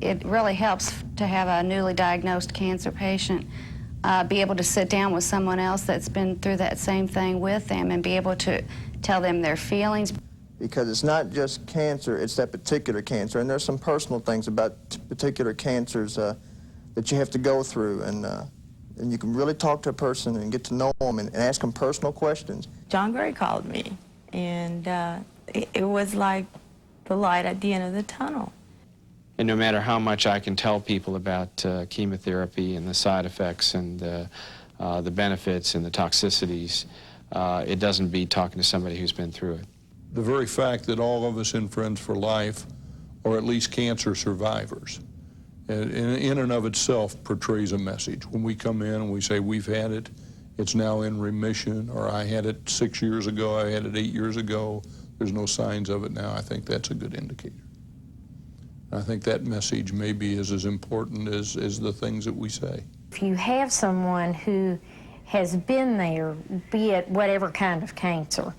It really helps to have a newly diagnosed cancer patient be able to sit down with someone else that's been through that same thing with them and be able to tell them their feelings. Because it's not just cancer, it's that particular cancer. And there's some personal things about particular cancers that you have to go through. And you can really talk to a person and get to know them and ask them personal questions. John Gray called me, and it was like the light at the end of the tunnel. And no matter how much I can tell people about chemotherapy and the side effects and the benefits and the toxicities, it doesn't beat talking to somebody who's been through it. The very fact that all of us in Friends for Life are at least cancer survivors, in and of itself portrays a message. When we come in and we say we've had it, it's now in remission, or I had it 6 years ago, I had it 8 years ago, there's no signs of it now, I think that's a good indicator. I think that message maybe is as important as the things that we say. If you have someone who has been there, be it whatever kind of cancer,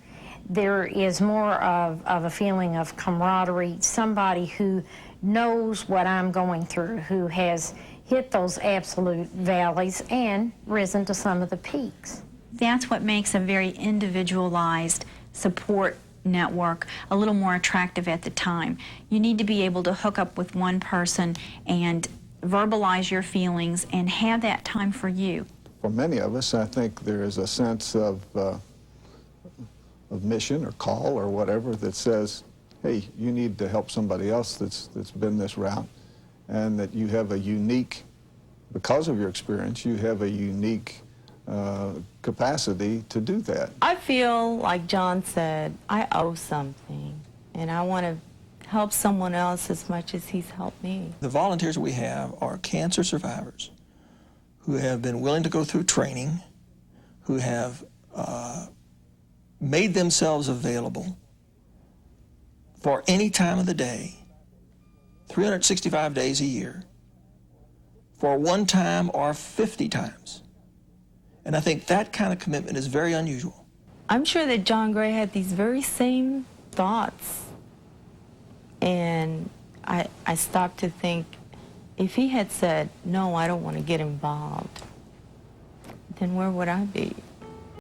there is more of a feeling of camaraderie, somebody who knows what I'm going through, who has hit those absolute valleys and risen to some of the peaks. That's what makes a very individualized support network a little more attractive at the time. You need to be able to hook up with one person and verbalize your feelings and have that time for you. For many of us, I think there is a sense of mission or call or whatever that says, hey, you need to help somebody else that's been this route, and that you have a unique, because of your experience, you have a unique capacity to do that. I feel, like John said, I owe something, and I want to help someone else as much as he's helped me. The volunteers we have are cancer survivors who have been willing to go through training, who have made themselves available for any time of the day, 365 days a year, for one time or 50 times. And I think that kind of commitment is very unusual. I'm sure that John Gray had these very same thoughts. And I stopped to think, if he had said, no, I don't want to get involved, then where would I be?